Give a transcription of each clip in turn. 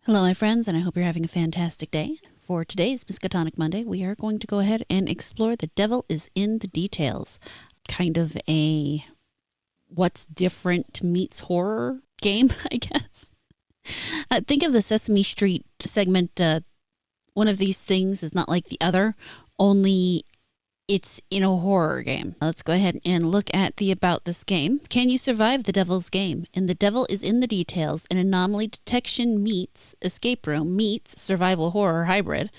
Hello, my friends, and I hope you're having a fantastic day. For today's Miskatonic Monday, we are going to go ahead and explore The Devil is in the Details. Kind of a what's different meets horror game, I guess. Think of the Sesame Street segment, one of these things is not like the other, only it's in a horror game. Let's go ahead and look at the about this game. Can you survive the devil's game? And The Devil is in the Details, an anomaly detection meets escape room meets survival horror hybrid.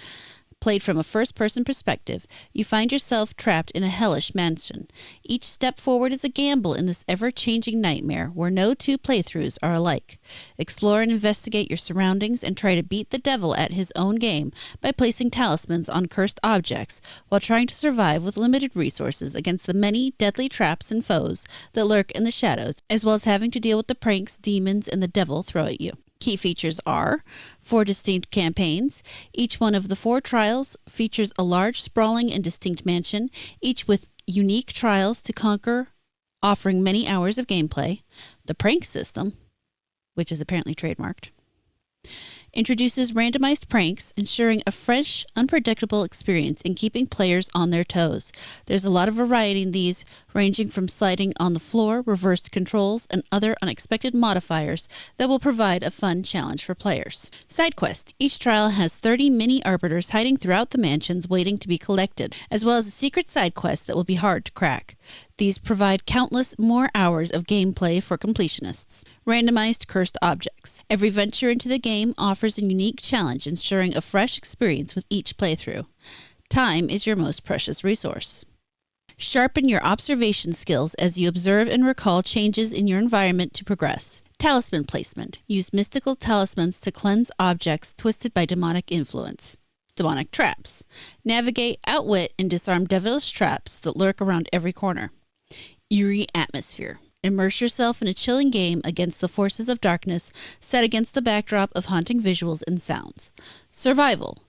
Played from a first-person perspective, you find yourself trapped in a hellish mansion. Each step forward is a gamble in this ever-changing nightmare where no two playthroughs are alike. Explore and investigate your surroundings and try to beat the devil at his own game by placing talismans on cursed objects while trying to survive with limited resources against the many deadly traps and foes that lurk in the shadows, as well as having to deal with the pranks demons and the devil throw at you. Key features are 4 distinct campaigns. Each one of the 4 trials features a large, sprawling, and distinct mansion, each with unique trials to conquer, offering many hours of gameplay. The prank system, which is apparently trademarked, introduces randomized pranks, ensuring a fresh, unpredictable experience and keeping players on their toes. There's a lot of variety in these, ranging from sliding on the floor, reversed controls, and other unexpected modifiers that will provide a fun challenge for players. Side quest. Each trial has 30 mini arbiters hiding throughout the mansions waiting to be collected, as well as a secret side quest that will be hard to crack. These provide countless more hours of gameplay for completionists. Randomized cursed objects. Every venture into the game offers a unique challenge, ensuring a fresh experience with each playthrough. Time is your most precious resource. Sharpen your observation skills as you observe and recall changes in your environment to progress. Talisman placement. Use mystical talismans to cleanse objects twisted by demonic influence. Demonic traps. Navigate, outwit, and disarm devilish traps that lurk around every corner. Eerie atmosphere. Immerse yourself in a chilling game against the forces of darkness set against a backdrop of haunting visuals and sounds. Survival.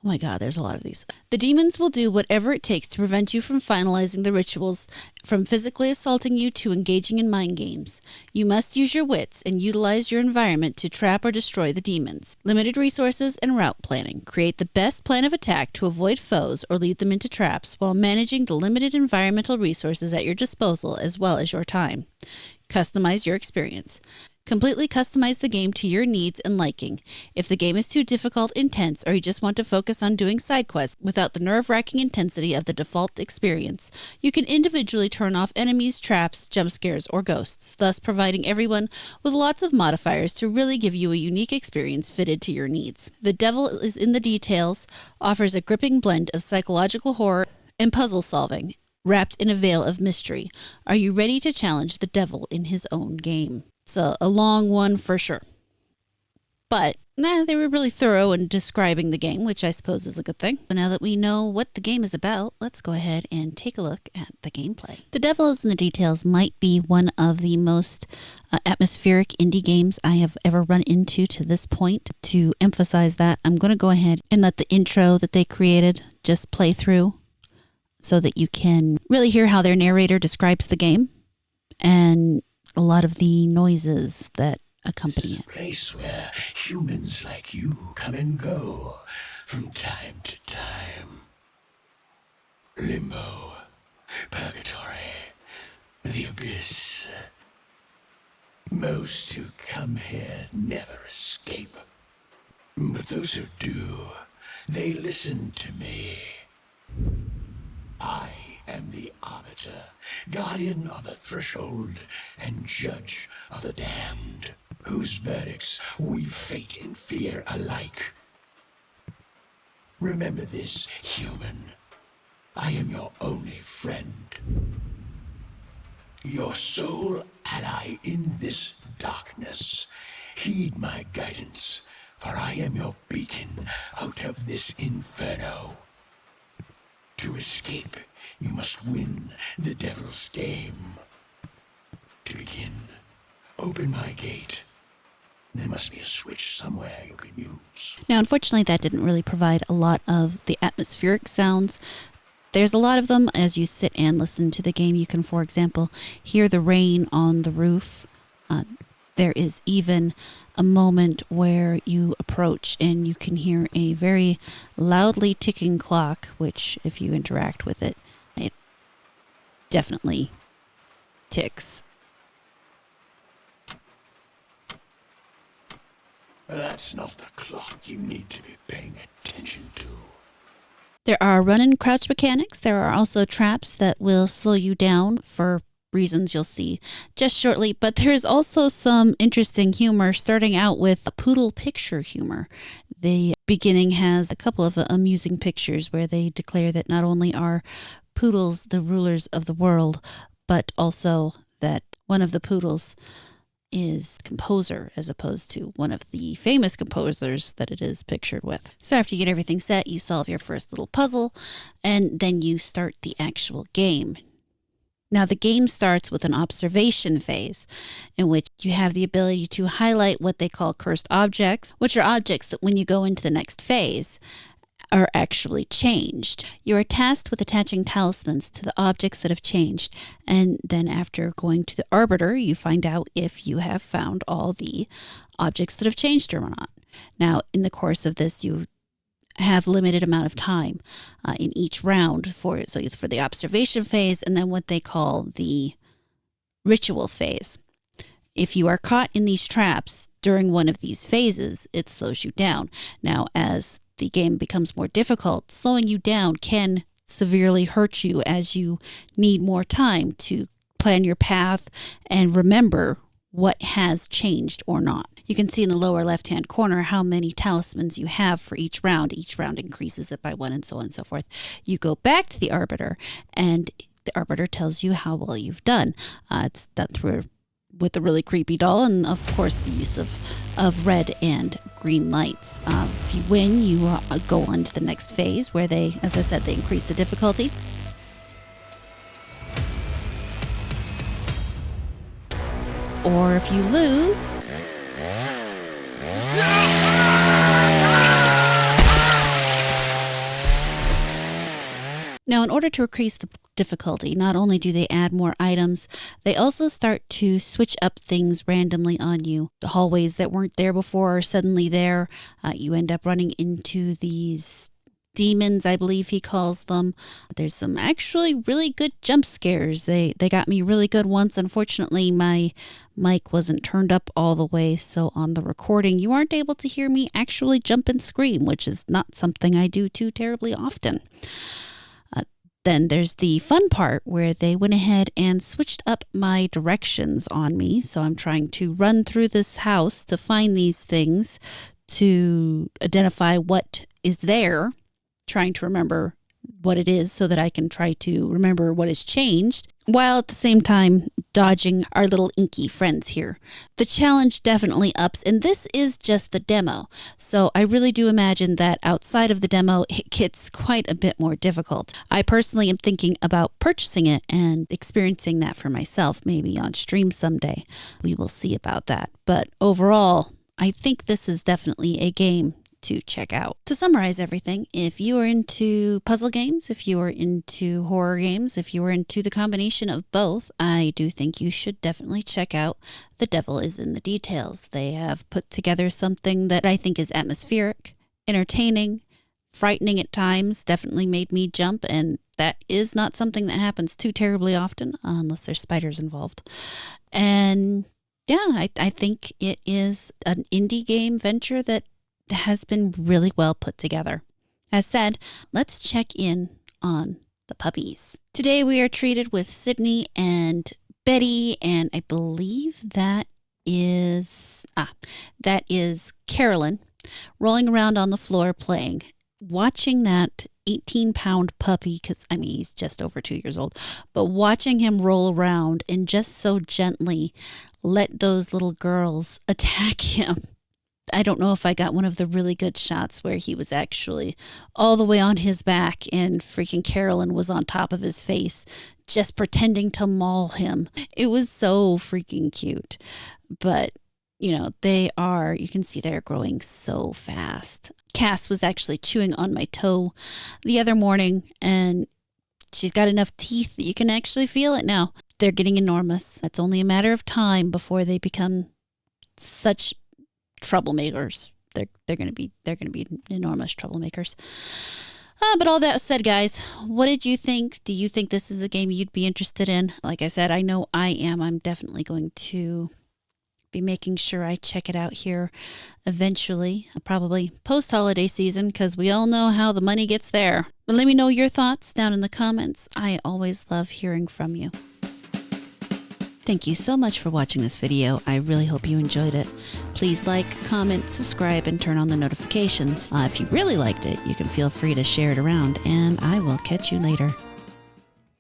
Oh my god, there's a lot of these. The demons will do whatever it takes to prevent you from finalizing the rituals, from physically assaulting you to engaging in mind games. You must use your wits and utilize your environment to trap or destroy the demons. Limited resources and route planning. Create the best plan of attack to avoid foes or lead them into traps while managing the limited environmental resources at your disposal as well as your time. Customize your experience. Completely customize the game to your needs and liking. If the game is too difficult, intense, or you just want to focus on doing side quests without the nerve-wracking intensity of the default experience, you can individually turn off enemies, traps, jump scares, or ghosts, thus providing everyone with lots of modifiers to really give you a unique experience fitted to your needs. The Devil is in the Details offers a gripping blend of psychological horror and puzzle solving, wrapped in a veil of mystery. Are you ready to challenge the devil in his own game? It's a long one for sure. But they were really thorough in describing the game, which I suppose is a good thing. But now that we know what the game is about, let's go ahead and take a look at the gameplay. The Devil is in the Details might be one of the most atmospheric indie games I have ever run into to this point. To emphasize that, I'm going to go ahead and let the intro that they created just play through so that you can really hear how their narrator describes the game and a lot of the noises that accompany it. This is a place where humans like you come and go from time to time. Limbo, purgatory, the abyss. Most who come here never escape. But those who do, they listen to me. I am the Arbiter, guardian of the threshold, and judge of the damned, whose verdicts weave fate and fear alike. Remember this, human. I am your only friend. Your sole ally in this darkness. Heed my guidance, for I am your beacon out of this inferno. To escape, you must win the devil's game. To begin, open my gate. There must be a switch somewhere you can use. Now, unfortunately, that didn't really provide a lot of the atmospheric sounds. There's a lot of them as you sit and listen to the game. You can, for example, hear the rain on the roof. There is even a moment where you approach and you can hear a very loudly ticking clock, which if you interact with it, it definitely ticks. That's not the clock you need to be paying attention to. There are run and crouch mechanics. There are also traps that will slow you down for reasons you'll see just shortly, but there's also some interesting humor, starting out with a poodle picture humor. The beginning has a couple of amusing pictures where they declare that not only are poodles the rulers of the world, but also that one of the poodles is composer as opposed to one of the famous composers that it is pictured with. So after you get everything set, you solve your first little puzzle, and then you start the actual game. Now, the game starts with an observation phase in which you have the ability to highlight what they call cursed objects, which are objects that when you go into the next phase are actually changed. You are tasked with attaching talismans to the objects that have changed, and then after going to the arbiter, you find out if you have found all the objects that have changed or not. Now, in the course of this, you have limited amount of time in each round for the observation phase, and then what they call the ritual phase. If you are caught in these traps during one of these phases, it slows you down. Now, as the game becomes more difficult, slowing you down can severely hurt you as you need more time to plan your path and remember what has changed or not. You can see in the lower left-hand corner how many talismans you have for each round. Each round increases it by one, and so on and so forth. You go back to the arbiter, and the arbiter tells you how well you've done. It's done through with the really creepy doll, and of course the use of red and green lights. If you win, you go on to the next phase where they, as I said, they increase the difficulty. Or if you lose, now, in order to increase the difficulty, not only do they add more items, they also start to switch up things randomly on you. The hallways that weren't there before are suddenly there. You end up running into these demons, I believe he calls them. There's some actually really good jump scares. They got me really good once. Unfortunately, my mic wasn't turned up all the way, so on the recording, you aren't able to hear me actually jump and scream, which is not something I do too terribly often. Then there's the fun part where they went ahead and switched up my directions on me. So I'm trying to run through this house to find these things, to identify what is there, trying to remember what it is so that I can try to remember what has changed, while at the same time dodging our little inky friends here. The challenge definitely ups, and this is just the demo. So I really do imagine that outside of the demo, it gets quite a bit more difficult. I personally am thinking about purchasing it and experiencing that for myself, maybe on stream someday. We will see about that. But overall, I think this is definitely a game to check out. To summarize everything, if you are into puzzle games, if you are into horror games, if you are into the combination of both, I do think you should definitely check out The Devil is in the Details. They have put together something that I think is atmospheric, entertaining, frightening at times, definitely made me jump, and that is not something that happens too terribly often, unless there's spiders involved. And yeah, I think it is an indie game venture that has been really well put together. As said, let's check in on the puppies. Today we are treated with Sydney and Betty, and I believe that is Carolyn, rolling around on the floor playing. Watching that 18-pound puppy, because I mean he's just over 2 years old, but watching him roll around and just so gently let those little girls attack him. I don't know if I got one of the really good shots where he was actually all the way on his back and freaking Carolyn was on top of his face, just pretending to maul him. It was so freaking cute. But, you can see they're growing so fast. Cass was actually chewing on my toe the other morning, and she's got enough teeth that you can actually feel it now. They're getting enormous. It's only a matter of time before they become such troublemakers. They're gonna be enormous troublemakers. But all that said, guys, what did you think? Do you think this is a game you'd be interested in? Like I said, I know I am. I'm definitely going to be making sure I check it out here eventually, probably post-holiday season, because we all know how the money gets there. But let me know your thoughts down in the comments. I always love hearing from you. Thank you so much for watching this video. I really hope you enjoyed it. Please like, comment, subscribe, and turn on the notifications. If you really liked it, you can feel free to share it around, and I will catch you later.